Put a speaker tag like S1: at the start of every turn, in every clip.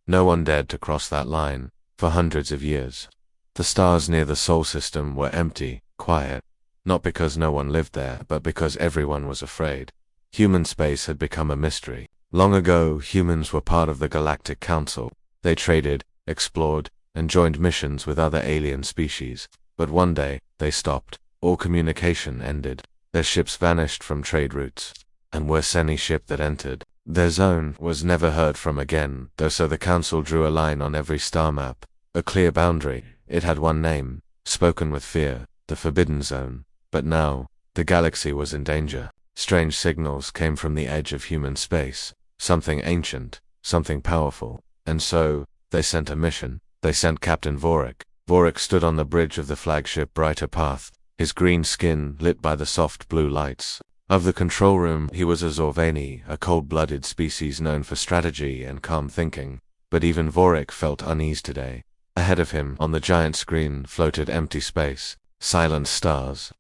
S1: No one dared to cross that line for hundreds of years. The stars near the Sol system were empty, quiet, not because no one lived there, but because everyone was afraid. Human space had become a mystery. Long ago, humans were part of the Galactic Council. They traded, explored, and joined missions with other alien species. But one day, they stopped. All communication ended. Their ships vanished from trade routes. And worse, any ship that entered their zone was never heard from again, though so the Council drew a line on every star map. A clear boundary. It had one name, spoken with fear, the Forbidden Zone. But now, the galaxy was in danger. Strange signals came from the edge of human space. Something ancient, something powerful. And so, they sent a mission. They sent Captain Vorik. Vorik stood on the bridge of the flagship Brighter Path, his green skin lit by the soft blue lights. Of the control room, he was a Zorvani, a cold-blooded species known for strategy and calm thinking. But even Vorik felt unease today. Ahead of him, on the giant screen, floated empty space, silent stars.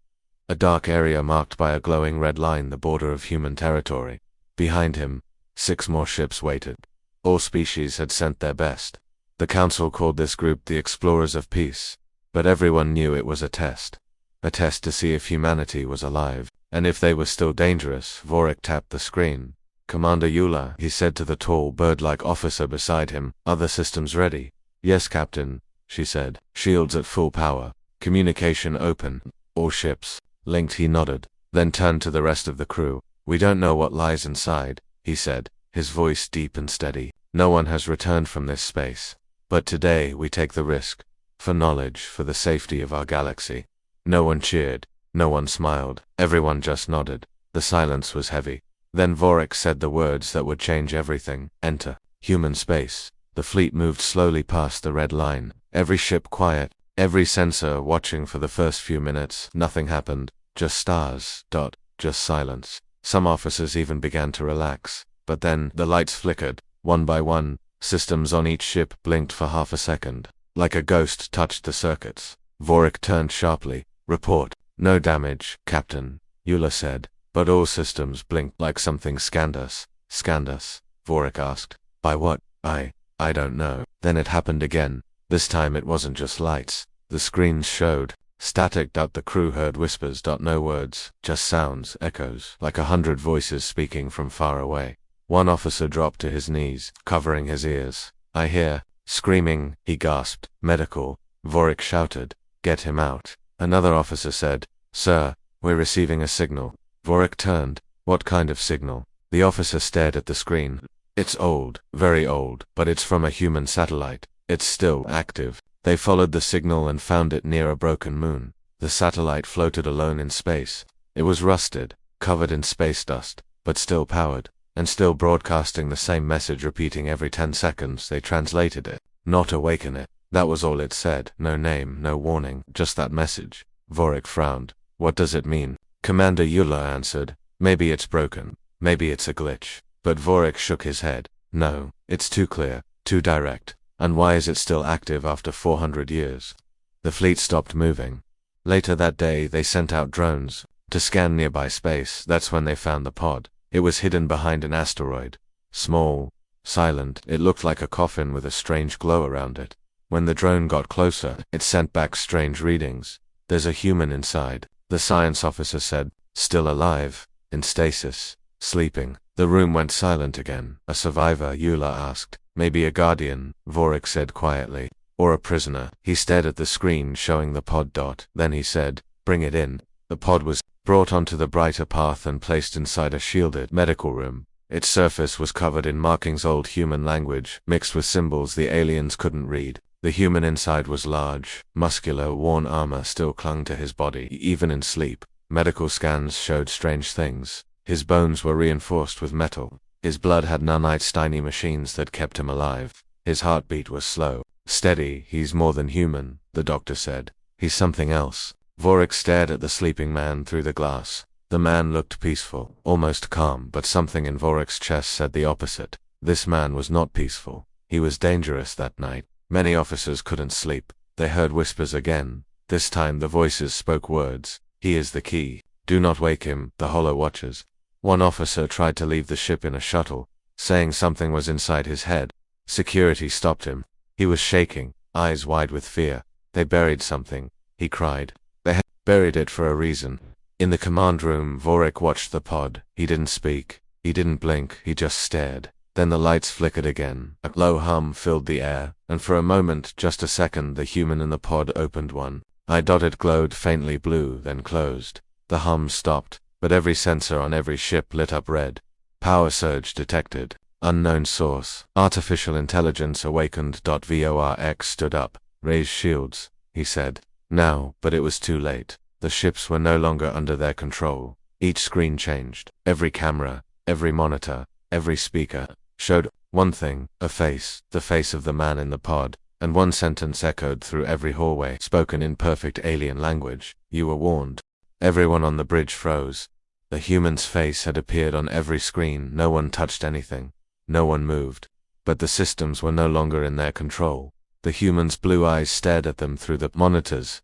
S1: A dark area marked by a glowing red line, the border of human territory. Behind him, 6 more ships waited. All species had sent their best. The Council called this group the Explorers of Peace. But everyone knew it was a test. A test to see if humanity was alive. And if they were still dangerous. Vorik tapped the screen. "Commander Eula," he said to the tall, bird-like officer beside him, "are the systems ready?" "Yes, Captain," she said. "Shields at full power. Communication open. All ships linked." He nodded, then turned to the rest of the crew. "We don't know what lies inside," he said, his voice deep and steady. "No one has returned from this space. But today we take the risk. For knowledge, for the safety of our galaxy." No one cheered. No one smiled. Everyone just nodded. The silence was heavy. Then Vorik said the words that would change everything. "Enter human space." The fleet moved slowly past the red line. Every ship quiet. Every sensor watching. For the first few minutes, nothing happened. Just stars. Just silence. Some officers even began to relax. But then, the lights flickered. One by one, systems on each ship blinked for half a second. Like a ghost touched the circuits. Vorik turned sharply. "Report." "No damage, Captain," Eula said. But all systems blinked like something scanned us. "Scanned us?" Vorik asked. "By what?" I don't know." Then it happened again. This time it wasn't just lights. The screens showed static. The crew heard whispers. No words, just sounds, echoes, like 100 voices speaking from far away. One officer dropped to his knees, covering his ears. "I hear screaming," he gasped. "Medical." Vorik shouted, "Get him out." Another officer said, "Sir, we're receiving a signal." Vorik turned. "What kind of signal?" The officer stared at the screen. "It's old, very old, but it's from a human satellite. It's still active." They followed the signal and found it near a broken moon. The satellite floated alone in space. It was rusted, covered in space dust, but still powered, and still broadcasting the same message, repeating every 10 seconds. They translated it. "Not awaken it." That was all it said. No name, no warning, just that message. Vorik frowned. "What does it mean?" Commander Eula answered, "Maybe it's broken. Maybe it's a glitch." But Vorik shook his head. "No, it's too clear, too direct. And why is it still active after 400 years? The fleet stopped moving. Later that day, they sent out drones to scan nearby space. That's when they found the pod. It was hidden behind an asteroid. Small, silent, it looked like a coffin with a strange glow around it. When the drone got closer, it sent back strange readings. "There's a human inside," the science officer said. "Still alive, in stasis, sleeping." The room went silent again. "A survivor?" Eula asked. "Maybe a guardian," Vorik said quietly. "Or a prisoner." He stared at the screen showing the pod. Then he said, "Bring it in." The pod was brought onto the Brighter Path and placed inside a shielded medical room. Its surface was covered in markings, old human language, mixed with symbols the aliens couldn't read. The human inside was large, muscular. Worn armor still clung to his body, even in sleep. Medical scans showed strange things. His bones were reinforced with metal. His blood had nanites, tiny machines that kept him alive. His heartbeat was slow, steady. "He's more than human," the doctor said. "He's something else." Vorik stared at the sleeping man through the glass. The man looked peaceful, almost calm, but something in Vorik's chest said the opposite. This man was not peaceful. He was dangerous that night. Many officers couldn't sleep. They heard whispers again. This time the voices spoke words. "He is the key. Do not wake him, the Hollow Watchers." One officer tried to leave the ship in a shuttle, saying something was inside his head. Security stopped him. He was shaking, eyes wide with fear. They buried something, he cried. They had buried it for a reason. In the command room, Vorik watched the pod. He didn't speak. He didn't blink. He just stared. Then the lights flickered again. A low hum filled the air, and for a moment, just a second, the human in the pod opened one eye. It glowed faintly blue, then closed. The hum stopped, but every sensor on every ship lit up red. Power surge detected. Unknown source. Artificial intelligence awakened. Vorx stood up. Raise shields, he said. Now, but it was too late. The ships were no longer under their control. Each screen changed. Every camera, every monitor, every speaker showed one thing, a face, the face of the man in the pod, and one sentence echoed through every hallway, spoken in perfect alien language. You were warned. Everyone on the bridge froze. The human's face had appeared on every screen. No one touched anything. No one moved. But the systems were no longer in their control. The human's blue eyes stared at them through the monitors.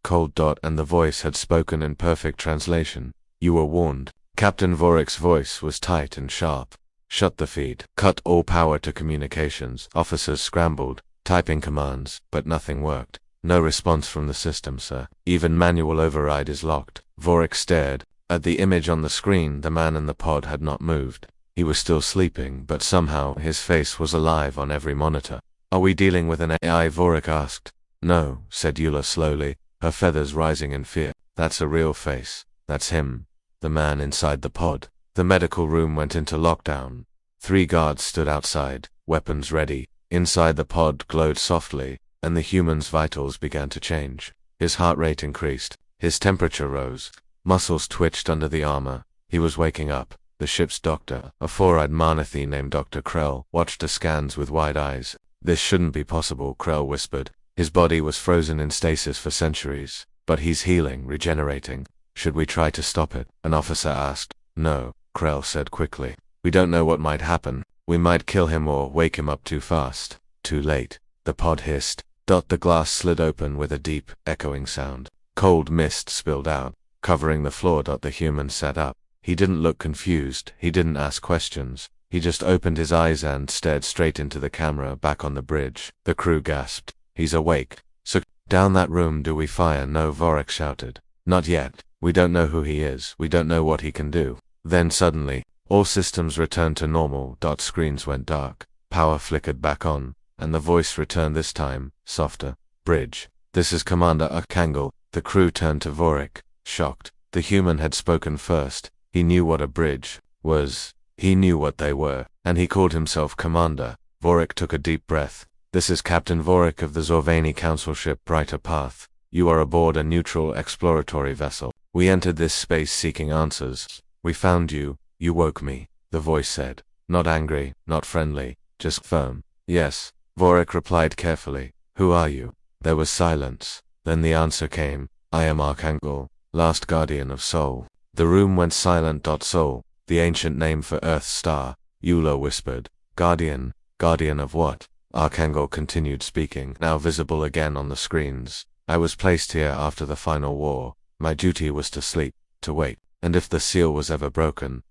S1: Cold. And the voice had spoken in perfect translation. You were warned. Captain Vorik's voice was tight and sharp. Shut the feed. Cut all power to communications. Officers scrambled, typing commands, but nothing worked. No response from the system, sir. Even manual override is locked. Vorik stared. At the image on the screen, the man in the pod had not moved. He was still sleeping, but somehow his face was alive on every monitor. Are we dealing with an AI? Vorik asked. No, said Eula slowly, her feathers rising in fear. That's a real face. That's him. The man inside the pod. The medical room went into lockdown. 3 guards stood outside, weapons ready. Inside the pod glowed softly, and the human's vitals began to change. His heart rate increased. His temperature rose. Muscles twitched under the armor. He was waking up. The ship's doctor, a 4-eyed Marnathi named Dr. Krell, watched the scans with wide eyes. This shouldn't be possible, Krell whispered. His body was frozen in stasis for centuries. But he's healing, regenerating. Should we try to stop it? An officer asked. No, Krell said quickly. We don't know what might happen. We might kill him or wake him up too fast. Too late. The pod hissed. The glass slid open with a deep, echoing sound. Cold mist spilled out, covering the floor. The human sat up. He didn't look confused. He didn't ask questions. He just opened his eyes and stared straight into the camera back on the bridge. The crew gasped. He's awake. So, down that room do we fire? No, Vorik shouted. Not yet. We don't know who he is. We don't know what he can do. Then suddenly, all systems returned to normal. Screens went dark. Power flickered back on, and the voice returned, this time, softer. Bridge. This is Commander Archangel. The crew turned to Vorik, shocked. The human had spoken first. He knew what a bridge was. He knew what they were, and he called himself Commander. Vorik took a deep breath. This is Captain Vorik of the Zorvani Council ship Brighter Path. You are aboard a neutral exploratory vessel. We entered this space seeking answers. We found you. You woke me, the voice said. Not angry, not friendly, just firm. Yes, Vorik replied carefully. Who are you? There was silence. Then the answer came. I am Archangel, last guardian of Sol. The room went silent. Sol, the ancient name for Earth's star, Eula whispered. Guardian of what? Archangel continued speaking, now visible again on the screens. I was placed here after the final war. My duty was to sleep, to wait, and if the seal was ever broken.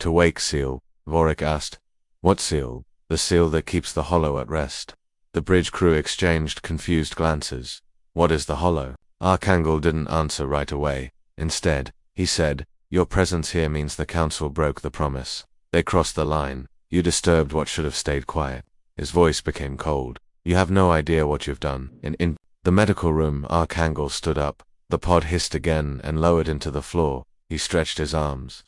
S1: To wake seal, Vorik asked. What seal? The seal that keeps the hollow at rest. The bridge crew exchanged confused glances. What is the hollow? Archangel didn't answer right away. Instead, he said, your presence here means the council broke the promise. They crossed the line. You disturbed what should have stayed quiet. His voice became cold. You have no idea what you've done. In the medical room, Archangel stood up. The pod hissed again and lowered into the floor. He stretched his arms.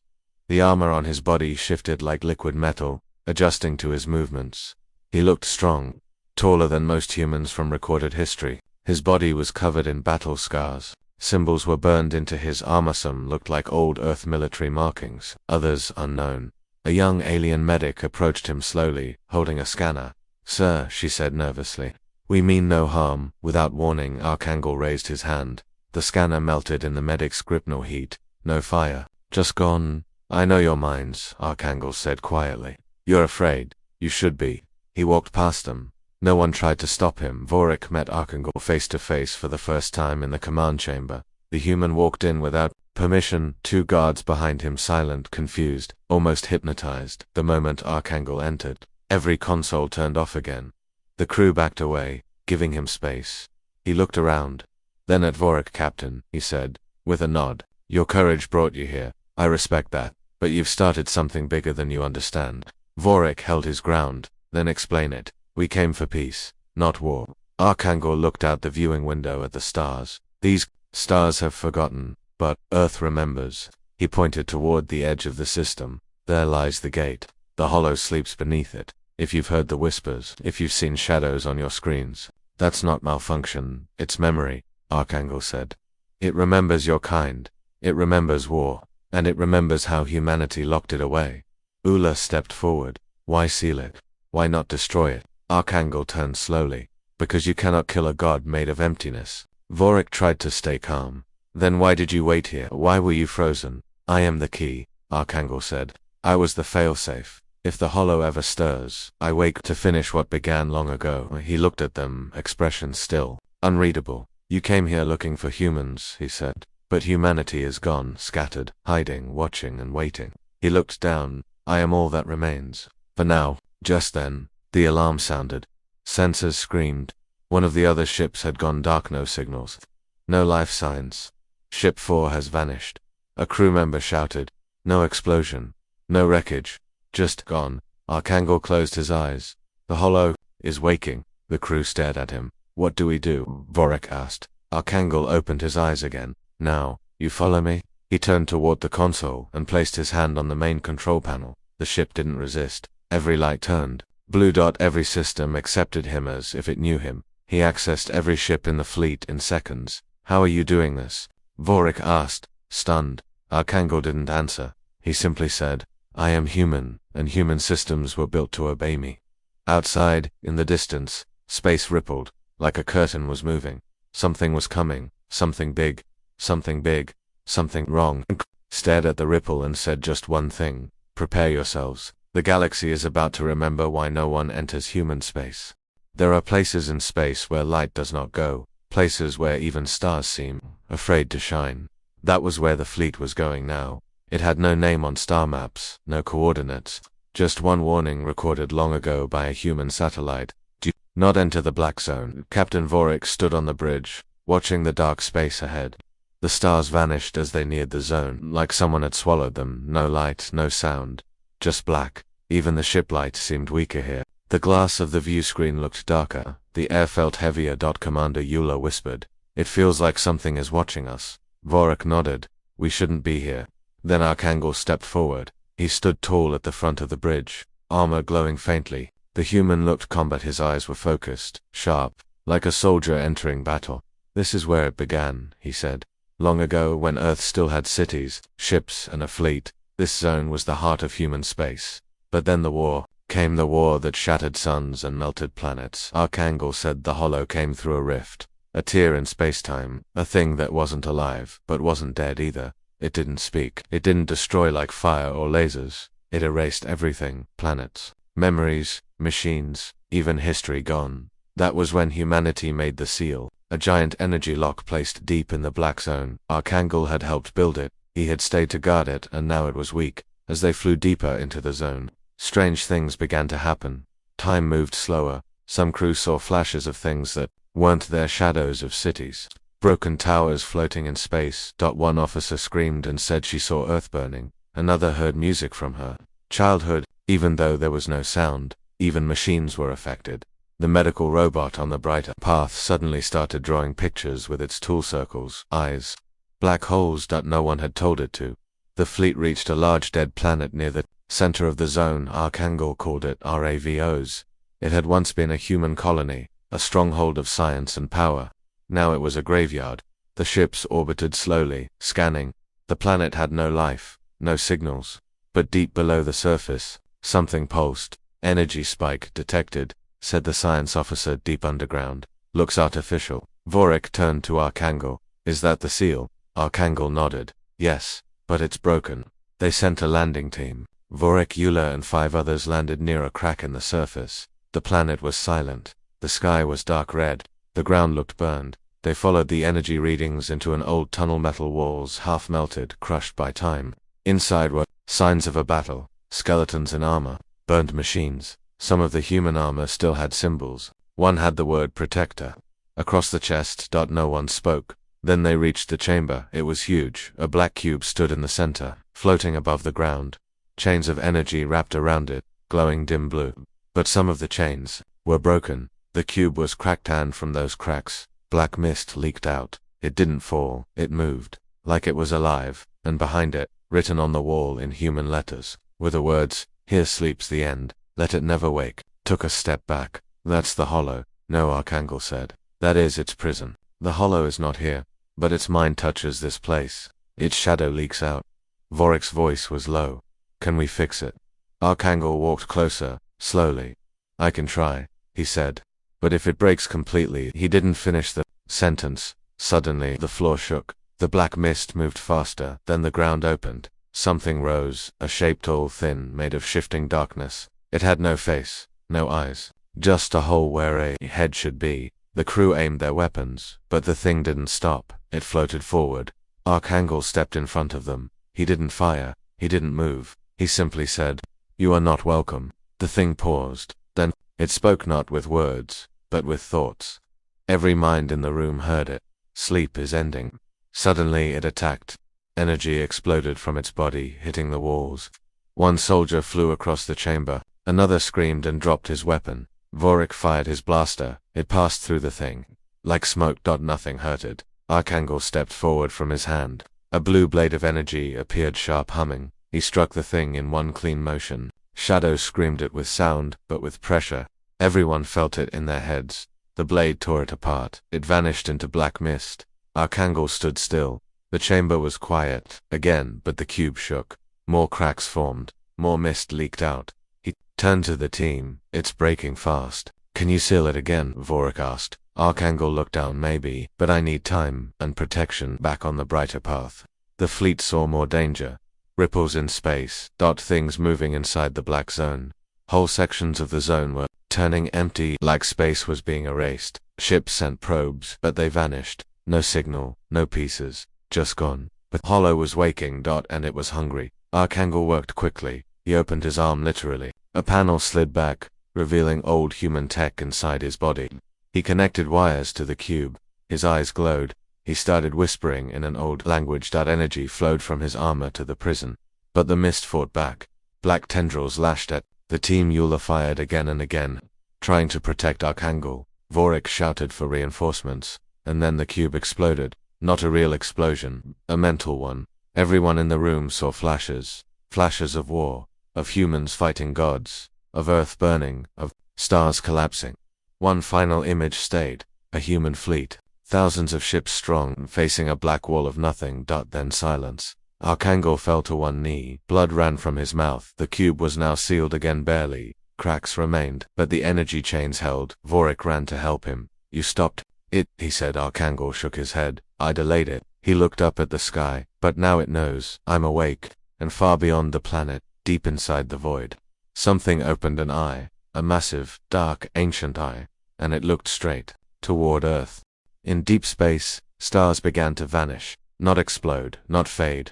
S1: The armor on his body shifted like liquid metal, adjusting to his movements. He looked strong, taller than most humans from recorded history. His body was covered in battle scars. Symbols were burned into his armor. Some looked like old Earth military markings, others unknown. A young alien medic approached him slowly, holding a scanner. Sir, she said nervously. We mean no harm. Without warning, Archangel raised his hand. The scanner melted in the medic's grip. No heat, no fire. Just gone. I know your minds, Archangel said quietly. You're afraid. You should be. He walked past them. No one tried to stop him. Vorik met Archangel face to face for the first time in the command chamber. The human walked in without permission, 2 guards behind him, silent, confused, almost hypnotized. The moment Archangel entered, Every console turned off again. The crew backed away, giving him space. He looked around. Then at Vorik. "Captain," he said, with a nod. "Your courage brought you here. I respect that. But you've started something bigger than you understand." Vorik held his ground. "Then explain it." "We came for peace, not war." Archangel looked out the viewing window at the stars. "These stars have forgotten, but Earth remembers." He pointed toward the edge of the system. "There lies the gate. The hollow sleeps beneath it. If you've heard the whispers, if you've seen shadows on your screens, that's not malfunction, it's memory," Archangel said. "It remembers your kind. It remembers war. And it remembers how humanity locked it away." Ula stepped forward. "Why seal it? Why not destroy it?" Archangel turned slowly. "Because you cannot kill a god made of emptiness." Vorik tried to stay calm. "Then why did you wait here? Why were you frozen?" "I am the key," Archangel said. "I was the failsafe. If the hollow ever stirs, I wake to finish what began long ago." He looked at them, expression still, unreadable. "You came here looking for humans," he said. "But humanity is gone, scattered, hiding, watching and waiting." He looked down. "I am all that remains. For now." Just then, the alarm sounded. Sensors screamed. One of the other ships had gone dark. No signals. No life signs. "Ship 4 has vanished." A crew member shouted. "No explosion. No wreckage. Just gone." Archangel closed his eyes. "The hollow is waking." The crew stared at him. "What do we do?" Vorik asked. Archangel opened his eyes again. "Now, you follow me?" He turned toward the console and placed his hand on the main control panel. The ship didn't resist. Every light turned. Blue dot. Every system accepted him as if it knew him. He accessed every ship in the fleet in seconds. "How are you doing this?" Vorik asked, stunned. Archangel didn't answer. He simply said, "I am human, and human systems were built to obey me." Outside, in the distance, space rippled, like a curtain was moving. Something was coming, something big, something wrong. Stared at the ripple and said just one thing: "Prepare yourselves. The galaxy is about to remember why no one enters human space." There are places in space where light does not go, places where even stars seem afraid to shine. That was where the fleet was going now. It had no name on star maps, no coordinates, just one warning recorded long ago by a human satellite: "Do not enter the black zone." Captain Vorik stood on the bridge, watching the dark space ahead. The stars vanished as they neared the zone, like someone had swallowed them. No light, no sound, just black. Even the ship light seemed weaker here. The glass of the view screen looked darker. The air felt heavier. Commander Eula whispered, "It feels like something is watching us." Vorik nodded. "We shouldn't be here." Then Archangel stepped forward. He stood tall at the front of the bridge, armor glowing faintly. The human looked combat. His eyes were focused, sharp, like a soldier entering battle. "This is where it began," he said. "Long ago, when Earth still had cities, ships, and a fleet, this zone was the heart of human space. But then the war came, the war that shattered suns and melted planets." Archangel said. "The hollow came through a rift, a tear in space-time, a thing that wasn't alive, but wasn't dead either. It didn't speak. It didn't destroy like fire or lasers. It erased everything: planets, memories, machines, even history gone. That was when humanity made the seal, a giant energy lock placed deep in the black zone. Archangel had helped build it. He had stayed to guard it, and now it was weak. As they flew deeper into the zone, strange things began to happen. Time moved slower. Some crew saw flashes of things that weren't there: shadows of cities, broken towers floating in space. One officer screamed and said she saw Earth burning. Another heard music from her childhood, even though there was no sound. Even machines were affected. The medical robot on the brighter path suddenly started drawing pictures with its tool circles, eyes, black holes. No one had told it to. The fleet reached a large dead planet near the center of the zone. Archangel called it RAVOs. It had once been a human colony, a stronghold of science and power. Now it was a graveyard. The ships orbited slowly, scanning. The planet had no life, no signals. But deep below the surface, something pulsed. "Energy spike detected," said the science officer. "Deep underground. Looks artificial." Vorik turned to Archangel. "Is that the seal?" Archangel nodded. "Yes, but it's broken." They sent a landing team. Vorik, Eula, and 5 others landed near a crack in the surface. The planet was silent. The sky was dark red. The ground looked burned. They followed the energy readings into an old tunnel. Metal walls, half melted, crushed by time. Inside were signs of a battle, skeletons in armor, burned machines. Some of the human armor still had symbols. One had the word protector. Across the chest. No one spoke. Then they reached the chamber. It was huge. A black cube stood in the center, floating above the ground. Chains of energy wrapped around it, glowing dim blue. But some of the chains were broken. The cube was cracked, and from those cracks, black mist leaked out. It didn't fall, it moved, like it was alive, and behind it, written on the wall in human letters, were the words, "Here sleeps the end, let it never wake." Took a step back. "That's the hollow." "No," Archangel said. "That is its prison. The hollow is not here, but its mind touches this place. Its shadow leaks out." Vorik's voice was low. "Can we fix it?" Archangel walked closer, slowly. "I can try," he said. "But if it breaks completely..." He didn't finish the sentence. Suddenly, the floor shook. The black mist moved faster, then the ground opened. Something rose, a shape tall, thin, made of shifting darkness. It had no face, no eyes, just a hole where a head should be. The crew aimed their weapons, but the thing didn't stop. It floated forward. Archangel stepped in front of them. He didn't fire. He didn't move. He simply said, "You are not welcome." The thing paused. Then, it spoke not with words, but with thoughts. Every mind in the room heard it. Sleep is ending. Suddenly it attacked. Energy exploded from its body, hitting the walls. One soldier flew across the chamber. Another screamed and dropped his weapon. Vorik fired his blaster. It passed through the thing. Like smoke. Nothing hurt it. Archangel stepped forward from his hand. A blue blade of energy appeared, sharp, humming. He struck the thing in one clean motion. Shadows screamed it with sound, but with pressure. Everyone felt it in their heads. The blade tore it apart. It vanished into black mist. Archangel stood still. The chamber was quiet again, but the cube shook. More cracks formed. More mist leaked out. He turned to the team. "It's breaking fast. Can you seal it again?" Vorik asked. Archangel looked down. "Maybe, but I need time and protection back on the brighter path." The fleet saw more danger. Ripples in space. Things moving inside the black zone. Whole sections of the zone were turning empty, like space was being erased. Ships sent probes, but they vanished. No signal, no pieces, just gone. But Hollow was waking. And it was hungry. Archangel worked quickly. He opened his arm literally. A panel slid back, revealing old human tech inside his body. He connected wires to the cube. His eyes glowed. He started whispering in an old language. Energy flowed from his armor to the prison. But the mist fought back. Black tendrils lashed at. The team Eula fired again and again, trying to protect Archangel. Vorik shouted for reinforcements, and then the cube exploded. Not a real explosion, a mental one. Everyone in the room saw flashes. Flashes of war, of humans fighting gods, of Earth burning, of stars collapsing. One final image stayed, a human fleet, thousands of ships strong, facing a black wall of nothing. Then silence. Archangel fell to one knee. Blood ran from his mouth. The cube was now sealed again, barely. Cracks remained, but the energy chains held. Vorik ran to help him. "You stopped it," he said. Archangel shook his head. "I delayed it." He looked up at the sky. "But now it knows. I'm awake, and far beyond the planet, deep inside the void." Something opened an eye, a massive, dark, ancient eye, and it looked straight toward Earth. In deep space, stars began to vanish. Not explode, not fade,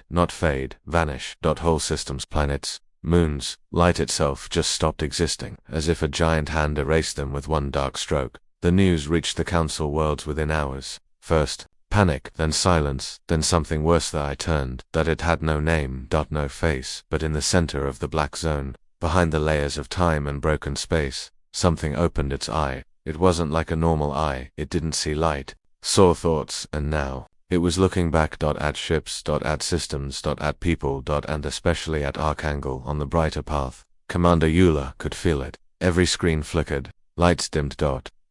S1: vanish. Whole systems, planets, moons, light itself just stopped existing, as if a giant hand erased them with one dark stroke. The news reached the council worlds within hours. First, panic, then silence, then something worse. That I turned, that it had no name, no face, but in the center of the black zone, behind the layers of time and broken space, something opened its eye. It wasn't like a normal eye. It didn't see light, saw thoughts, and now it was looking back at ships, at systems, at people, and especially at Archangel on the brighter path. Commander Eula could feel it. Every screen flickered, lights dimmed.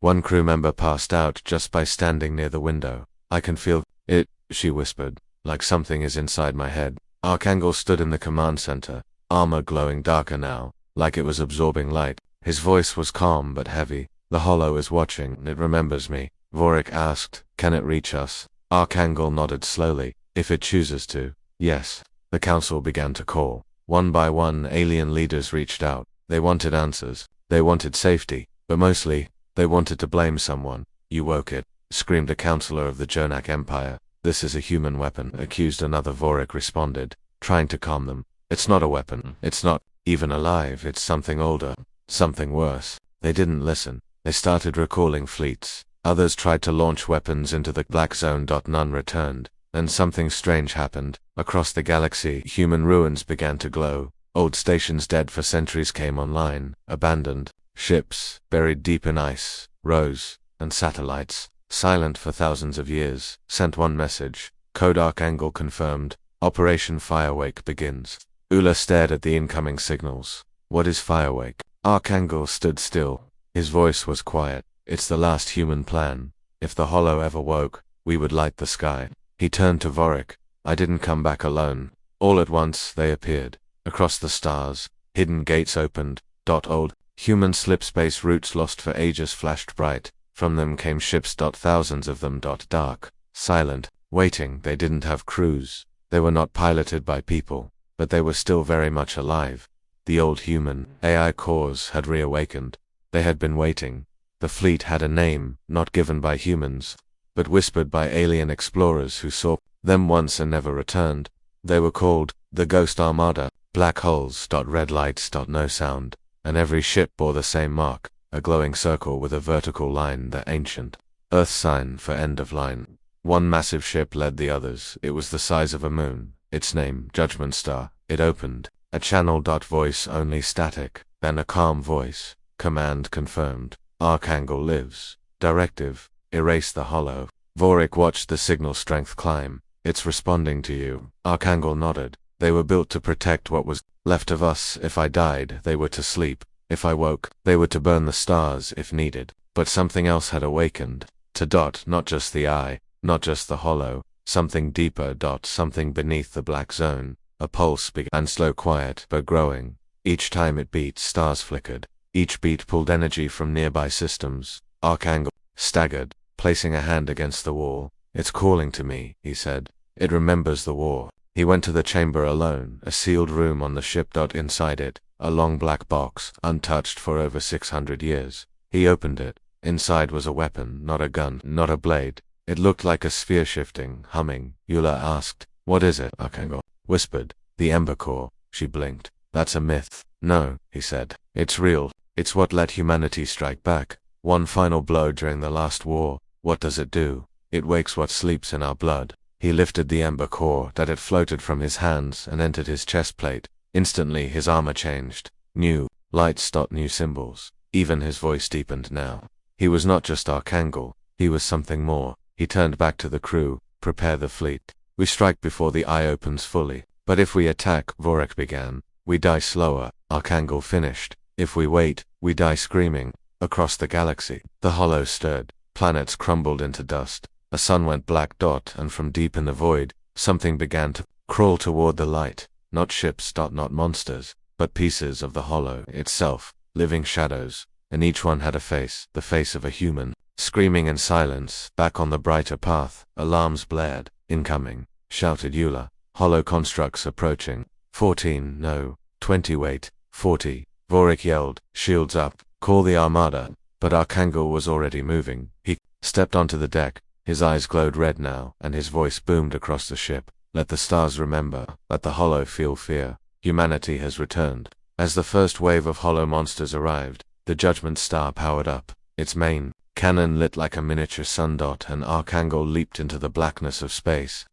S1: One crew member passed out just by standing near the window. "I can feel it," she whispered, "like something is inside my head." Archangel stood in the command center, armor glowing darker now, like it was absorbing light. His voice was calm but heavy. "The Hollow is watching. It remembers me." Vorik asked, "Can it reach us?" Archangel nodded slowly. "If it chooses to, yes." The council began to call. One by one, alien leaders reached out. They wanted answers. They wanted safety. But mostly, they wanted to blame someone. "You woke it," screamed a counselor of the Jonak Empire. "This is a human weapon," accused another. Vorik responded, trying to calm them. "It's not a weapon. It's not even alive. It's something older. Something worse. They didn't listen. They started recalling fleets. Others tried to launch weapons into the black zone. None returned. Then something strange happened. Across the galaxy, human ruins began to glow. Old stations dead for centuries came online, abandoned. Ships, buried deep in ice, rose, and satellites, silent for thousands of years, sent one message. Code Archangel confirmed. Operation Firewake begins. Ula stared at the incoming signals. What is Firewake? Archangel stood still. His voice was quiet. It's the last human plan. If the Hollow ever woke, we would light the sky. He turned to Vorik. I didn't come back alone. All at once, they appeared. Across the stars, hidden gates opened. Old, human slipspace routes lost for ages flashed bright. From them came ships. Thousands of them. Dark, silent, waiting. They didn't have crews. They were not piloted by people, but they were still very much alive. The old human AI cores had reawakened. They had been waiting. The fleet had a name, not given by humans, but whispered by alien explorers who saw them once and never returned. They were called the Ghost Armada. Black holes. Red lights. No sound. And every ship bore the same mark, a glowing circle with a vertical line, the ancient Earth sign for end of line. One massive ship led the others. It was the size of a moon. Its name, Judgment Star. It opened. A channel. Voice only static. Then a calm voice. Command confirmed. Archangel lives. Directive. Erase the Hollow. Vorik watched the signal strength climb. It's responding to you. Archangel nodded. They were built to protect what was left of us. If I died, they were to sleep. If I woke, they were to burn the stars if needed. But something else had awakened. To not just the eye, not just the Hollow, something deeper. Something beneath the black zone. A pulse began, slow, quiet, but growing. Each time it beat, stars flickered. Each beat pulled energy from nearby systems. Archangel staggered, placing a hand against the wall. It's calling to me, he said. It remembers the war. He went to the chamber alone, a sealed room on the ship. Inside it, a long black box, untouched for over 600 years. He opened it. Inside was a weapon, not a gun, not a blade. It looked like a sphere shifting, humming. Eula asked, what is it? Archangel whispered. The Ember Core. She blinked. That's a myth. No, he said. It's real. It's what let humanity strike back. One final blow during the last war. What does it do? It wakes what sleeps in our blood. He lifted the Ember Core. It floated from his hands and entered his chest plate. Instantly his armor changed. New lights. New symbols. Even his voice deepened now. He was not just Archangel. He was something more. He turned back to the crew. Prepare the fleet. We strike before the eye opens fully. But if we attack, Vorik began, we die slower. Archangel finished. If we wait, we die screaming. Across the galaxy, the Hollow stirred. Planets crumbled into dust. A sun went black. And from deep in the void, something began to crawl toward the light. Not ships. Not monsters, but pieces of the Hollow itself, living shadows. And each one had a face, the face of a human. Screaming in silence, back on the brighter path, alarms blared. Incoming, shouted Eula. Hollow constructs approaching. 14, no, 20 wait, 40. Vorik yelled, shields up, call the Armada. But Archangel was already moving. He stepped onto the deck. His eyes glowed red now, and his voice boomed across the ship. Let the stars remember, let the Hollow feel fear. Humanity has returned. As the first wave of Hollow monsters arrived, the Judgment Star powered up. Its main cannon lit like a miniature sun. And Archangel leaped into the blackness of space.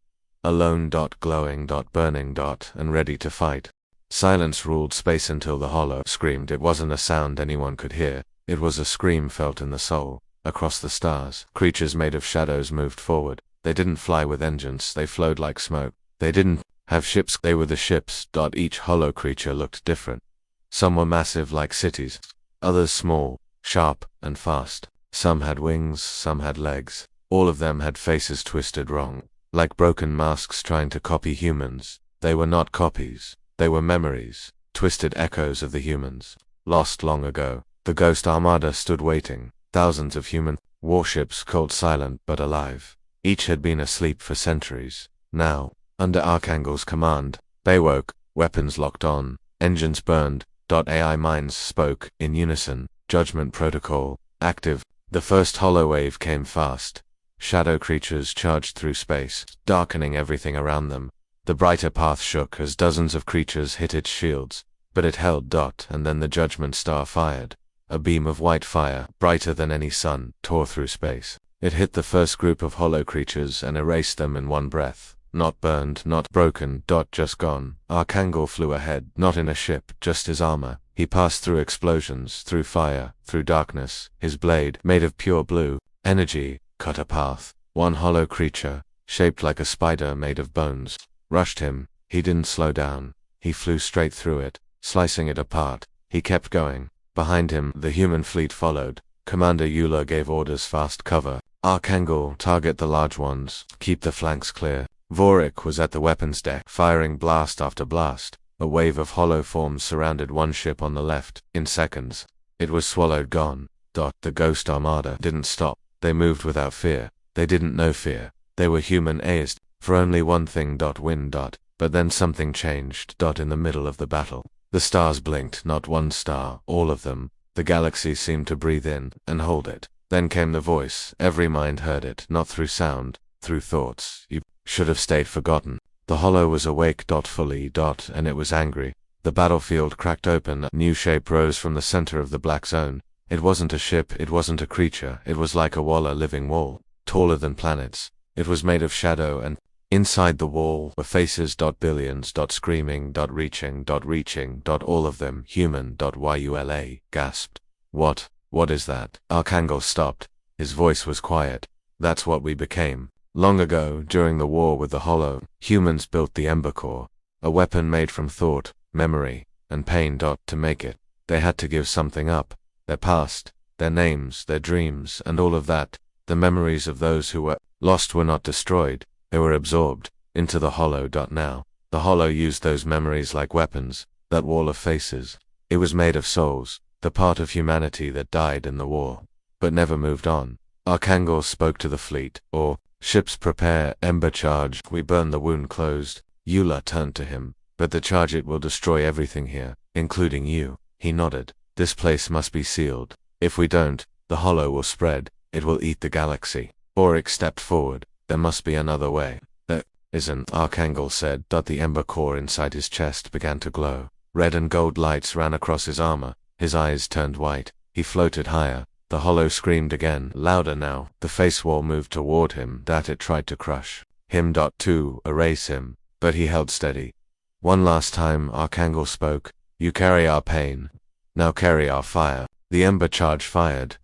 S1: Alone. Glowing. Burning. And ready to fight. Silence ruled space until the Hollow screamed. It wasn't a sound anyone could hear. It was a scream felt in the soul. Across the stars, creatures made of shadows moved forward. They didn't fly with engines. They flowed like smoke. They didn't have ships. They were the ships. Each Hollow creature looked different. Some were massive like cities. Others small, sharp, and fast. Some had wings, some had legs. All of them had faces twisted wrong, like broken masks trying to copy humans. They were not copies. They were memories, twisted echoes of the humans, lost long ago. The Ghost Armada stood waiting. Thousands of human warships, cold, silent, but alive. Each had been asleep for centuries. Now, under Archangel's command, they woke, weapons locked on, engines burned. AI minds spoke, in unison, judgment protocol, active. The first Hollow wave came fast. Shadow creatures charged through space, darkening everything around them. The brighter path shook as dozens of creatures hit its shields. But it held. And then the judgment star fired. A beam of white fire, brighter than any sun, tore through space. It hit the first group of hollow creatures and erased them in one breath. Not burned, not broken. Just gone. Archangel flew ahead, not in a ship, just his armor. He passed through explosions, through fire, through darkness. His blade, made of pure blue energy, cut a path. One hollow creature, shaped like a spider made of bones, rushed him. He didn't slow down. He flew straight through it, slicing it apart. He kept going. Behind him, the human fleet followed. Commander Euler gave orders: fast cover. Archangel, target the large ones. Keep the flanks clear. Vorik was at the weapons deck, firing blast after blast. A wave of hollow forms surrounded one ship on the left. In seconds, it was swallowed, gone. The Ghost Armada didn't stop. They moved without fear. They didn't know fear. They were human-azed, for only one thing: win. But then something changed. In the middle of the battle, the stars blinked. Not one star, all of them. The galaxy seemed to breathe in and hold it. Then came the voice. Every mind heard it, not through sound, through thoughts. You should have stayed forgotten. The hollow was awake. Fully. And it was angry. The battlefield cracked open. A new shape rose from the center of the black zone. It wasn't a ship, it wasn't a creature. It was like a wall, a living wall, taller than planets. It was made of shadow, and inside the wall were faces. Billions. Screaming. Reaching. All of them human. Yula gasped. What is that? Archangel stopped. His voice was quiet. That's what we became. Long ago, during the war with the Hollow, humans built the Ember Core, a weapon made from thought, memory, and pain. To make it, they had to give something up. Their past, their names, their dreams, and all of that. The memories of those who were lost were not destroyed. They were absorbed into the Hollow. Now, the Hollow used those memories like weapons. That wall of faces, it was made of souls, the part of humanity that died in the war, but never moved on. Archangel spoke to the fleet. Or, ships prepare, Ember charge. We burn the wound closed. Euler turned to him. But the charge, it will destroy everything here, including you. He nodded. This place must be sealed. If we don't, the Hollow will spread. It will eat the galaxy. Vorik stepped forward. There must be another way. There isn't, Archangel said. The Ember Core inside his chest began to glow. Red and gold lights ran across his armor. His eyes turned white. He floated higher. The Hollow screamed again, louder now. The face wall moved toward him. It tried to crush him. To erase him. But he held steady. One last time, Archangel spoke. You carry our pain. Now carry our fire. The Ember charge fired.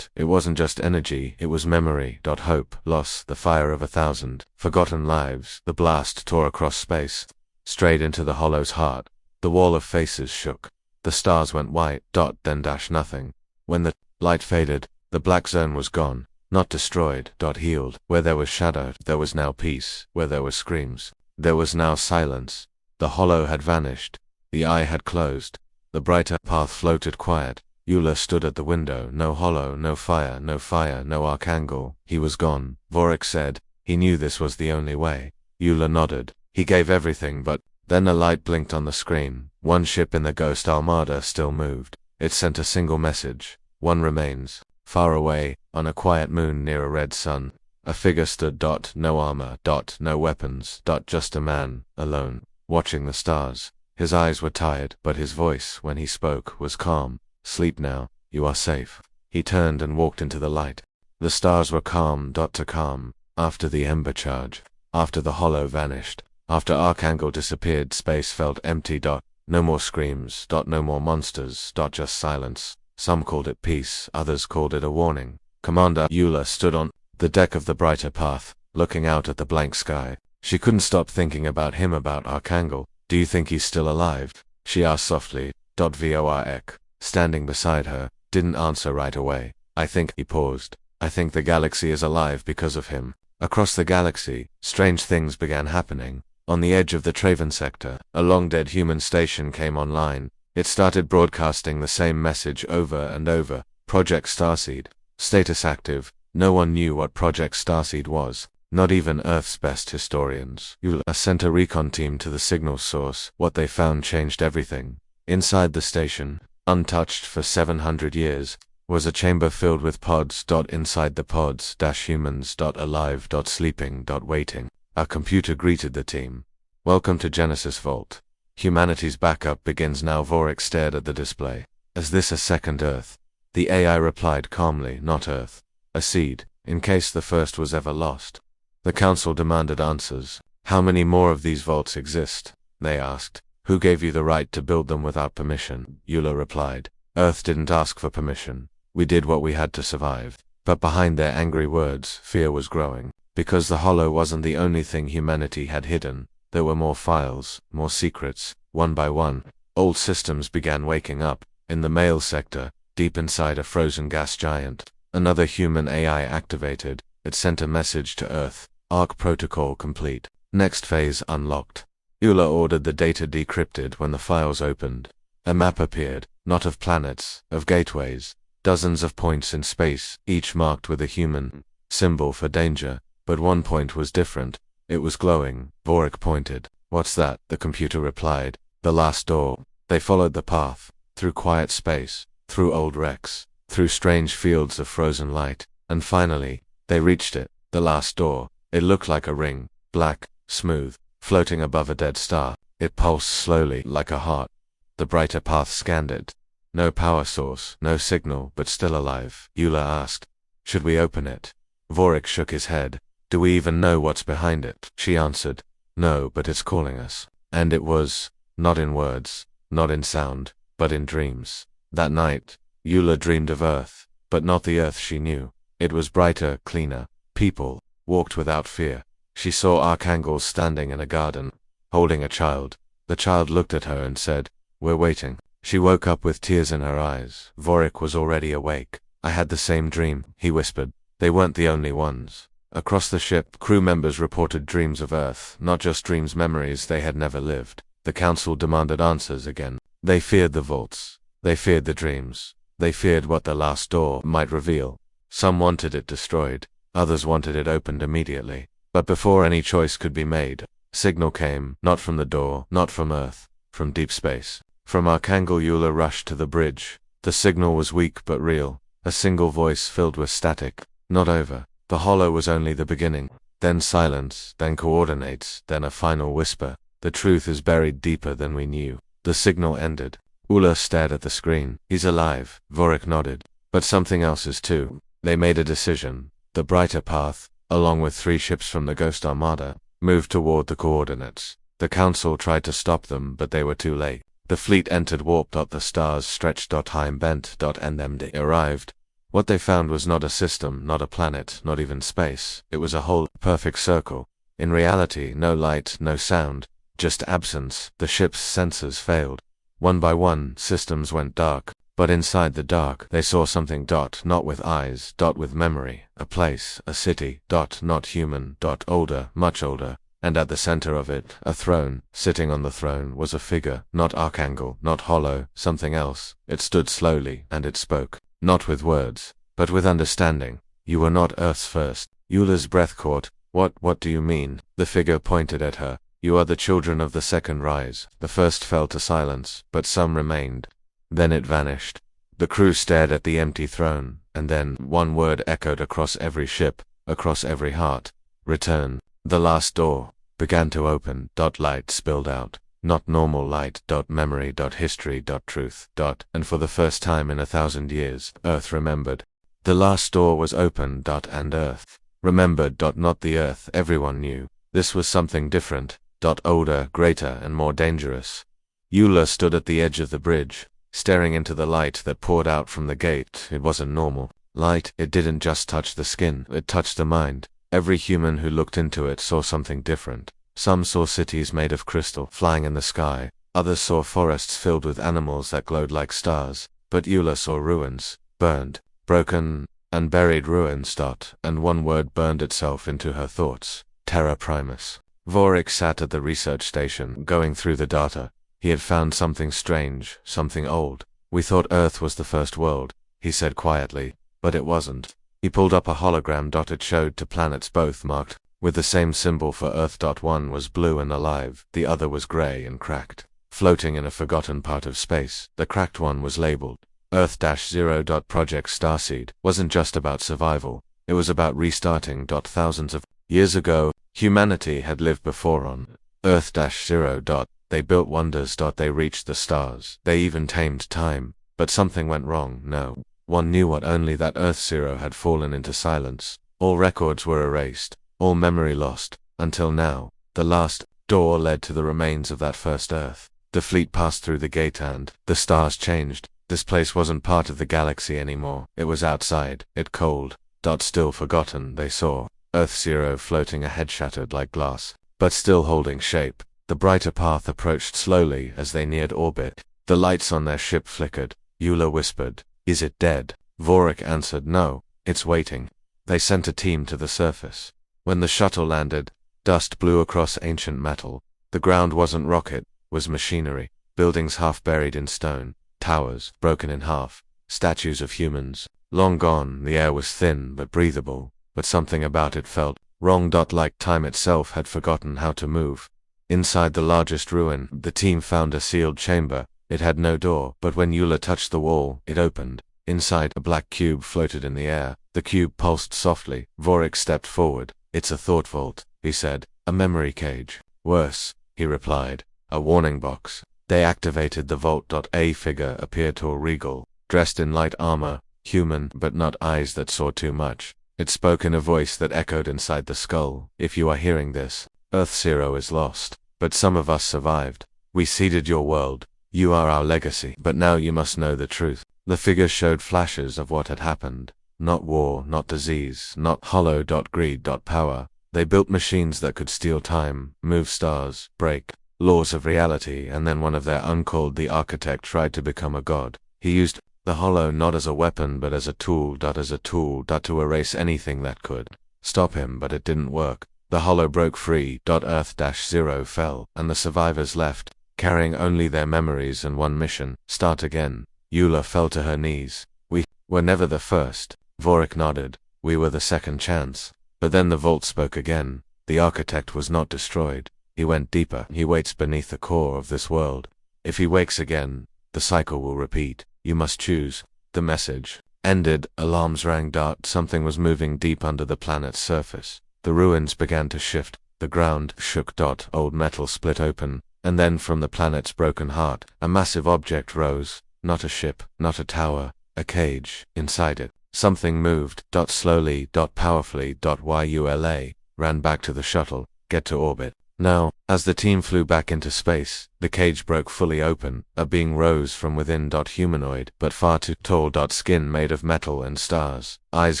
S1: It wasn't just energy, it was memory. Hope, loss, the fire of 1,000 forgotten lives. The blast tore across space, straight into the Hollow's heart. The wall of faces shook. The stars went white. Then nothing. When the light faded, the black zone was gone. Not destroyed. Healed. Where there was shadow, there was now peace. Where there were screams, there was now silence. The Hollow had vanished. The eye had closed. The brighter path floated quiet. Euler stood at the window. No Hollow, no fire, no Archangel. He was gone. Vorik said. He knew this was the only way. Euler nodded. He gave everything, but then a light blinked on the screen. One ship in the Ghost Armada still moved. It sent a single message. One remains. Far away, on a quiet moon near a red sun, a figure stood. No armor. No weapons. Just a man, alone, watching the stars. His eyes were tired, but his voice, when he spoke, was calm. Sleep now. You are safe. He turned and walked into the light. The stars were calm. Calm. After the Ember charge. After the Hollow vanished. After Archangel disappeared, space felt empty. No more screams. No more monsters. Just silence. Some called it peace, others called it a warning. Commander Euler stood on the deck of the brighter path, looking out at the blank sky. She couldn't stop thinking about him, about Archangel. Do you think he's still alive? She asked softly. Vorik, standing beside her, didn't answer right away. I think, he paused. I think the galaxy is alive because of him. Across the galaxy, strange things began happening. On the edge of the Traven sector, a long-dead human station came online. It started broadcasting the same message over and over. Project Starseed. Status active. No one knew what Project Starseed was. Not even Earth's best historians. Euler sent a recon team to the signal source. What they found changed everything. Inside the station, untouched for 700 years, was a chamber filled with pods. Inside the pods, humans. Alive. Sleeping. Waiting. A computer greeted the team. Welcome to Genesis Vault. Humanity's backup begins now. Vorik stared at the display. Is this a second Earth? The AI replied calmly, not Earth. A seed, in case the first was ever lost. The council demanded answers. How many more of these vaults exist? They asked. Who gave you the right to build them without permission? Eula replied. Earth didn't ask for permission. We did what we had to survive. But behind their angry words, fear was growing. Because the Hollow wasn't the only thing humanity had hidden. There were more files, more secrets. One by one, old systems began waking up. In the mail sector, deep inside a frozen gas giant, another human AI activated. It sent a message to Earth. ARC protocol complete. Next phase unlocked. Eula ordered the data decrypted. When the files opened, a map appeared, not of planets, of gateways. Dozens of points in space, each marked with a human symbol for danger. But one point was different. It was glowing. Vorik pointed. What's that? The computer replied. The last door. They followed the path. Through quiet space. Through old wrecks. Through strange fields of frozen light. And finally, they reached it. The last door. It looked like a ring. Black, smooth, floating above a dead star. It pulsed slowly, like a heart. The brighter path scanned it. No power source, no signal, but still alive. Eula asked. Should we open it? Vorik shook his head. Do we even know what's behind it? She answered. No, but it's calling us. And it was, not in words, not in sound, but in dreams. That night, Eula dreamed of Earth, but not the Earth she knew. It was brighter, cleaner. People walked without fear. She saw archangels standing in a garden, holding a child. The child looked at her and said, We're waiting. She woke up with tears in her eyes. Vorik was already awake. I had the same dream, he whispered. They weren't the only ones. Across the ship, crew members reported dreams of Earth, not just dreams, memories they had never lived. The council demanded answers again. They feared the vaults. They feared the dreams. They feared what the last door might reveal. Some wanted it destroyed. Others wanted it opened immediately. But before any choice could be made, a signal came, not from the door, not from Earth, from deep space. From Archangel. Eula rushed to the bridge. The signal was weak but real. A single voice filled with static. Not over. The Hollow was only the beginning. Then silence, then coordinates, then a final whisper. The truth is buried deeper than we knew. The signal ended. Eula stared at the screen. He's alive. Vorik nodded. But something else is too. They made a decision. The brighter path, along with 3 ships from the Ghost Armada, moved toward the coordinates. The council tried to stop them, but they were too late. The fleet entered warp. The stars stretched. Time bent. NMD arrived. What they found was not a system, not a planet, not even space. It was a whole, perfect circle. In reality, no light, no sound, just absence. The ship's sensors failed. One by one, systems went dark. But inside the dark, they saw something. Not with eyes, with memory. A place, a city. Not human. Older, much older. And at the center of it, a throne. Sitting on the throne was a figure, not Archangel, not Hollow, something else. It stood slowly, and it spoke. Not with words, but with understanding. You were not Earth's first. Eula's breath caught. What do you mean? The figure pointed at her. You are the children of the second rise. The first fell to silence, but some remained. Then it vanished. The crew stared at the empty throne, and then one word echoed across every ship, across every heart. Return. The last door began to open. Light spilled out. Not normal light. Memory. History. Truth. And for the first time in 1,000 years, Earth remembered. The last door was open. And Earth remembered. Not the Earth everyone knew. This was something different. Older, greater, and more dangerous. Eula stood at the edge of the bridge, staring into the light that poured out from the gate. It wasn't normal light. It didn't just touch the skin. It touched the mind. Every human who looked into it saw something different. Some saw cities made of crystal, flying in the sky. Others saw forests filled with animals that glowed like stars. But Eula saw ruins, burned, broken, and buried ruins. And one word burned itself into her thoughts. Terra Primus. Vorik sat at the research station, going through the data. He had found something strange, something old. We thought Earth was the first world, he said quietly, but it wasn't. He pulled up a hologram. It showed 2 planets, both marked with the same symbol for Earth. One was blue and alive, the other was gray and cracked, floating in a forgotten part of space. The cracked one was labeled Earth-0. Project Starseed wasn't just about survival, it was about restarting. Thousands of years ago, humanity had lived before on Earth-0. They built wonders. They reached the stars. They even tamed time. But something went wrong. No one knew what, only that Earth-Zero had fallen into silence. All records were erased, all memory lost, until now. The last door led to the remains of that first Earth. The fleet passed through the gate and the stars changed. This place wasn't part of the galaxy anymore. It was outside, it cold. Still forgotten. They saw Earth-Zero floating ahead, shattered like glass, but still holding shape. The brighter path approached slowly as they neared orbit. The lights on their ship flickered. Eula whispered, "Is it dead?" Vorik answered, "No, it's waiting." They sent a team to the surface. When the shuttle landed, dust blew across ancient metal. The ground wasn't rocket, was machinery. Buildings half buried in stone, towers broken in half, statues of humans long gone. The air was thin but breathable, but something about it felt wrong. Like time itself had forgotten how to move. Inside the largest ruin, the team found a sealed chamber. It had no door, but when Eula touched the wall, it opened. Inside, a black cube floated in the air. The cube pulsed softly. Vorik stepped forward. "It's a thought vault," he said. "A memory cage." "Worse," he replied. "A warning box." They activated the vault. A figure appeared, tall, regal, dressed in light armor, human, but not eyes that saw too much. It spoke in a voice that echoed inside the skull. "If you are hearing this, Earth-Zero is lost, but some of us survived. We seeded your world. You are our legacy, but now you must know the truth." The figure showed flashes of what had happened. Not war, not disease, not hollow. Greed. Power. They built machines that could steal time, move stars, break laws of reality, and then one of their own, called the Architect, tried to become a god. He used the hollow not as a weapon but as a tool. To erase anything that could stop him, but it didn't work. The hollow broke free. Earth-Zero fell, and the survivors left, carrying only their memories and one mission: start again. Eula fell to her knees. "We were never the first." Vorik nodded. "We were the second chance." But then the vault spoke again. The Architect was not destroyed. He went deeper. He waits beneath the core of this world. If he wakes again, the cycle will repeat. You must choose. The message ended. Alarms rang. Something was moving deep under the planet's surface. The ruins began to shift. The ground shook. Old metal split open, and then from the planet's broken heart, a massive object rose. Not a ship, not a tower, a cage. Inside it, something moved. Slowly. Powerfully. Yula ran back to the shuttle. Get to orbit now. As the team flew back into space, the cage broke fully open. A being rose from within. Humanoid, but far too tall. Skin made of metal and stars, eyes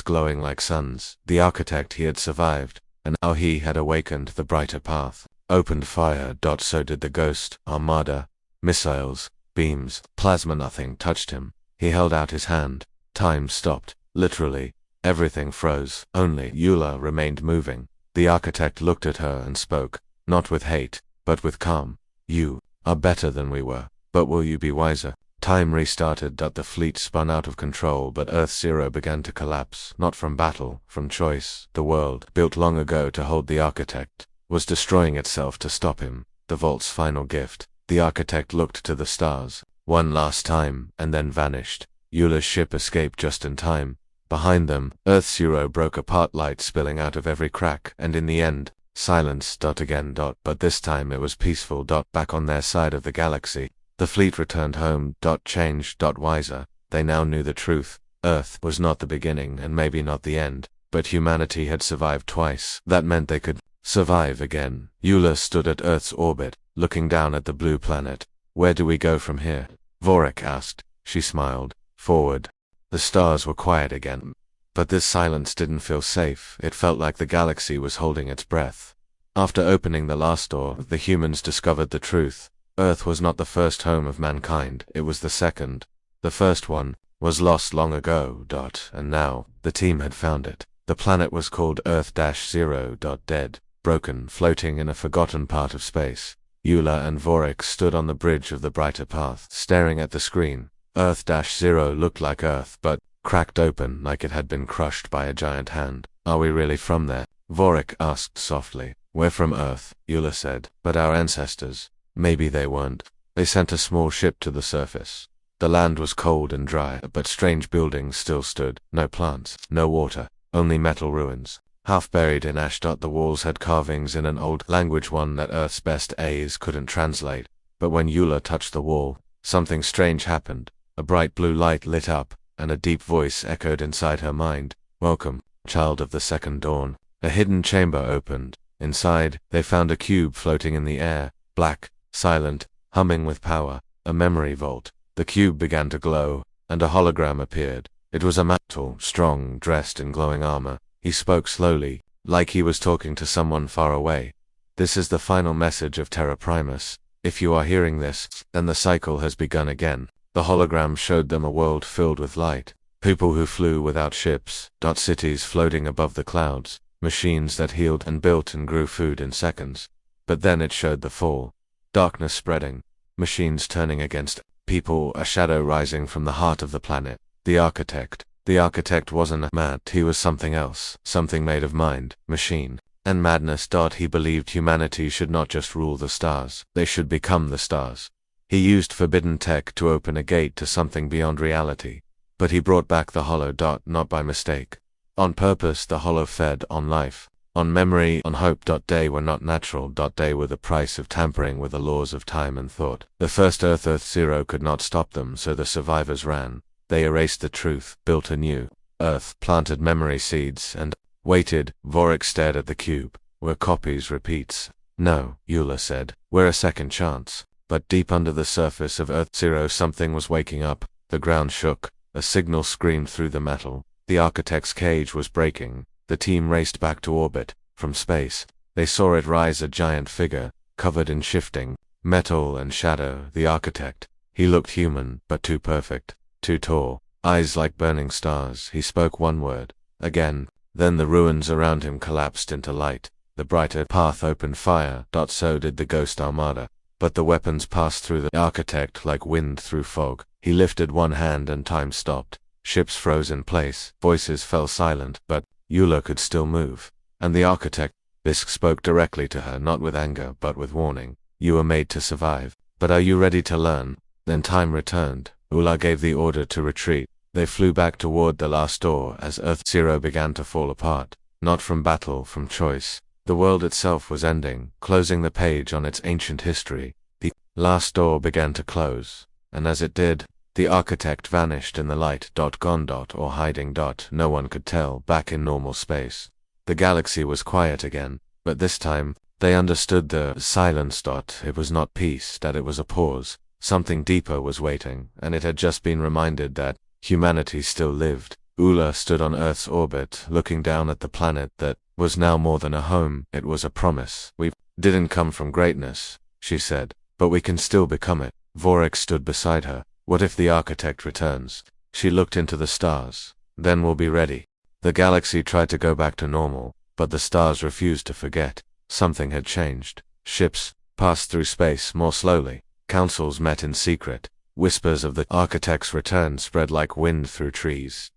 S1: glowing like suns. The Architect, he had survived, and now he had awakened. The brighter path opened fire. So did the Ghost Armada. Missiles, beams, plasma. Nothing touched him. He held out his hand. Time stopped. Literally, everything froze. Only Eula remained moving. The Architect looked at her and spoke, not with hate, but with calm. "You are better than we were, but will you be wiser?" Time restarted. The fleet spun out of control, but Earth-Zero began to collapse, not from battle, from choice. The world, built long ago to hold the Architect, was destroying itself to stop him. The vault's final gift. The Architect looked to the stars one last time, and then vanished. Eula's ship escaped just in time. Behind them, Earth-Zero broke apart, light spilling out of every crack, and in the end, silence. Again. But this time it was peaceful. Back on their side of the galaxy, the fleet returned home. Changed. Wiser. They now knew the truth. Earth was not the beginning, and maybe not the end, but humanity had survived twice. That meant they could survive again. Eula stood at Earth's orbit, looking down at the blue planet. "Where do we go from here?" Vorik asked. She smiled. "Forward." The stars were quiet again. But this silence didn't feel safe. It felt like the galaxy was holding its breath. After opening the last door, the humans discovered the truth. Earth was not the first home of mankind. It was the second. The first one was lost long ago. And now, the team had found it. The planet was called Earth-Zero. Dead, broken, floating in a forgotten part of space. Eula and Vorik stood on the bridge of the brighter path, staring at the screen. Earth-Zero looked like Earth, but cracked open like it had been crushed by a giant hand. "Are we really from there?" Vorik asked softly. "We're from Earth," Eula said, "but our ancestors, maybe they weren't. They sent a small ship to the surface. The land was cold and dry, but strange buildings still stood. No plants, no water, only metal ruins, half buried in ash. The walls had carvings in an old language, one that Earth's best A's couldn't translate. But when Eula touched the wall, something strange happened. A bright blue light lit up, and a deep voice echoed inside her mind. Welcome, child of the second dawn. A hidden chamber opened. Inside, they found a cube floating in the air, black, silent, humming with power. A memory vault. The cube began to glow, and a hologram appeared. It was a man, tall, strong, dressed in glowing armor. He spoke slowly, like he was talking to someone far away. This is the final message of Terra Primus. If you are hearing this, then the cycle has begun again. The hologram showed them a world filled with light. People who flew without ships, cities floating above the clouds, machines that healed and built and grew food in seconds. But then it showed the fall. Darkness spreading, machines turning against people, a shadow rising from the heart of the planet. The architect. The architect wasn't a man, he was something else, something made of mind, machine, and madness. He believed humanity should not just rule the stars, they should become the stars. He used forbidden tech to open a gate to something beyond reality. But he brought back the hollow. Not by mistake. On purpose. The hollow fed on life, on memory, on hope. They were not natural. They were the price of tampering with the laws of time and thought. The first Earth Zero could not stop them, so the survivors ran. They erased the truth, built a new Earth, planted memory seeds, and waited. Vorik stared at the cube. We're copies, repeats. No, Eula said. We're a second chance. But deep under the surface of Earth Zero something was waking up. The ground shook. A signal screamed through the metal. The architect's cage was breaking. The team raced back to orbit. From space, they saw it rise, a giant figure, covered in shifting metal and shadow. The architect. He looked human, but too perfect. Too tall, eyes like burning stars. He spoke one word. Again. Then the ruins around him collapsed into light. The brighter path opened fire. So did the ghost armada. But the weapons passed through the architect like wind through fog. He lifted one hand and time stopped. Ships froze in place. Voices fell silent, but Eula could still move. And the architect, Bisk, spoke directly to her, not with anger, but with warning. You were made to survive. But are you ready to learn? Then time returned. Eula gave the order to retreat. They flew back toward the last door as Earth Zero began to fall apart. Not from battle, from choice. The world itself was ending, closing the page on its ancient history. The last door began to close, and as it did, the architect vanished in the light. Gone. Or hiding. No one could tell. Back in normal space. The galaxy was quiet again, but this time, they understood the silence. It was not peace, that it was a pause. Something deeper was waiting, and it had just been reminded that humanity still lived. Eula stood on Earth's orbit, looking down at the planet that was now more than a home. It was a promise. We didn't come from greatness, she said, but we can still become it. Vorik stood beside her. What if the architect returns? She looked into the stars. Then we'll be ready. The galaxy tried to go back to normal, but the stars refused to forget. Something had changed. Ships passed through space more slowly. Councils met in secret. Whispers of the architect's return spread like wind through trees.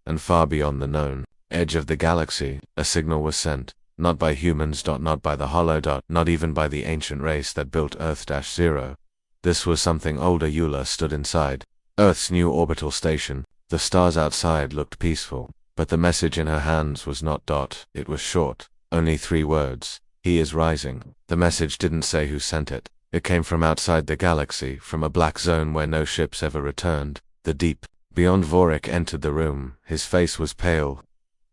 S1: And far beyond the known edge of the galaxy, a signal was sent. Not by humans. Not by the hollow. Not even by the ancient race that built Earth-Zero. This was something older. Eula stood inside Earth's new orbital station. The stars outside looked peaceful, but the message in her hands was not. It was short. Only 3 words. He is rising. The message didn't say who sent it. It came from outside the galaxy, from a black zone where no ships ever returned. The deep beyond. Vorik entered the room. His face was pale.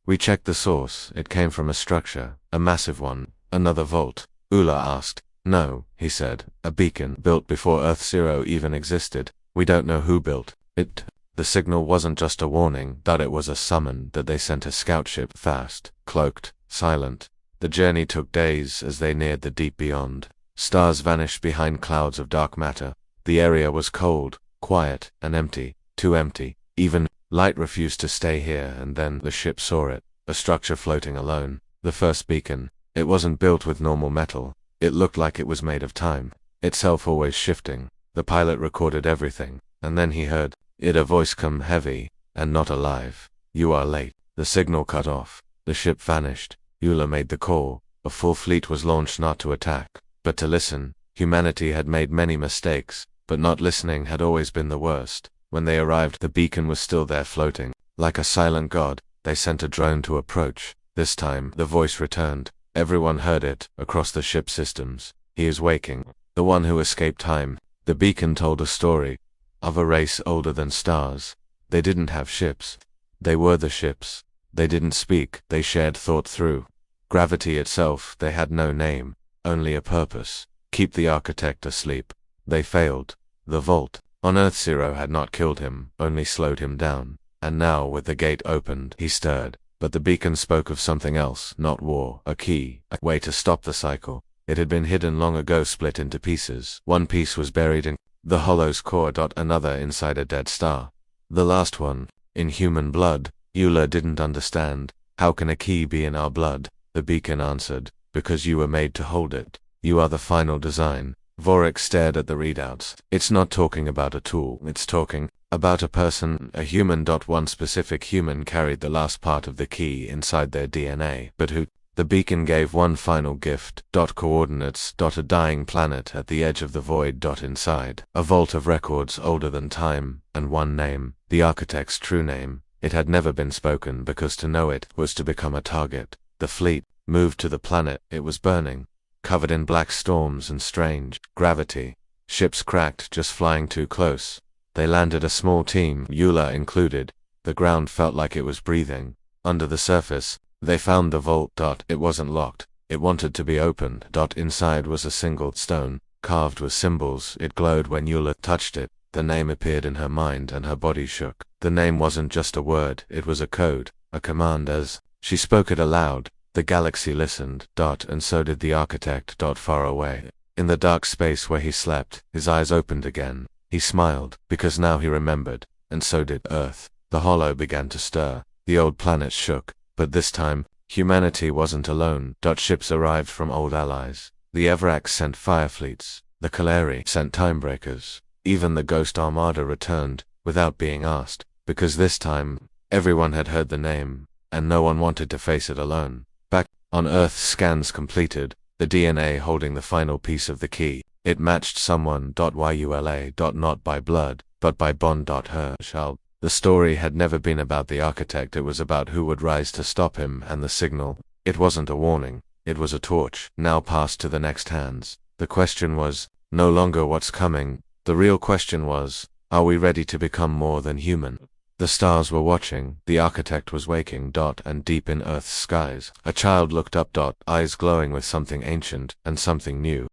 S1: We checked the source. It came from a structure, a massive one. Another vault. Eula asked. No, he said. A beacon built before Earth-Zero even existed. We don't know who built it. The signal wasn't just a warning, that it was a summon, that they sent a scout ship, fast, cloaked, silent. The journey took days as they neared the deep beyond. Stars vanished behind clouds of dark matter. The area was cold, quiet, and empty. Too empty. Even light refused to stay here, and then the ship saw it. A structure floating alone. The first beacon. It wasn't built with normal metal. It looked like it was made of time. Itself always shifting. The pilot recorded everything, and then he heard a voice come heavy, and not alive. You are late. The signal cut off. The ship vanished. Eula made the call. A full fleet was launched not to attack, but to listen. Humanity had made many mistakes, but not listening had always been the worst. When they arrived, the beacon was still there floating. Like a silent god, they sent a drone to approach. This time, the voice returned. Everyone heard it, across the ship systems. He is waking. the one who escaped time. The beacon told a story of a race older than stars. They didn't have ships. They were the ships. They didn't speak, they shared thought through gravity itself. They had no name, only a purpose: keep the architect asleep. They failed. The vault on Earth Zero had not killed him, only slowed him down. And now, with the gate opened, he stirred. But the beacon spoke of something else, not war, a key, a way to stop the cycle. It had been hidden long ago, split into pieces. One piece was buried in the hollow's core. Another inside a dead star. The last one, in human blood. Euler didn't understand. How can a key be in our blood? The beacon answered, because you were made to hold it. You are the final design. Vorik stared at the readouts. It's not talking about a tool, it's talking about a person, a human. One specific human carried the last part of the key inside their DNA. But who? The beacon gave one final gift. Coordinates. A dying planet at the edge of the void. Inside a vault of records older than time, and one name, the architect's true name. It had never been spoken, because to know it was to become a target. The fleet moved to the planet. It was burning, covered in black storms and strange gravity. Ships cracked, just flying too close. They landed, a small team, Euler included. The ground felt like it was breathing. Under the surface, they found the vault. It wasn't locked. It wanted to be opened. Inside was a single stone, carved with symbols. It glowed when Euler touched it. The name appeared in her mind and her body shook. The name wasn't just a word, it was a code, a command. As she spoke it aloud, the galaxy listened. And so did the architect. Far away, in the dark space where he slept, his eyes opened again. He smiled, because now he remembered, and so did Earth. The hollow began to stir. The old planet shook. But this time, humanity wasn't alone. Ships arrived from old allies. The Evrax sent fire fleets. The Kaleri sent timebreakers. Even the Ghost Armada returned, without being asked, because this time, everyone had heard the name, and no one wanted to face it alone. Back on Earth, scans completed, the DNA holding the final piece of the key. It matched someone. Yula. Not by blood, but by bond. Her shall. The story had never been about the architect, it was about who would rise to stop him. And the signal, it wasn't a warning, it was a torch, now passed to the next hands. The question was no longer what's coming. The real question was, are we ready to become more than human? The stars were watching. The architect was waking. And deep in Earth's skies, a child looked up. Eyes glowing with something ancient and something new.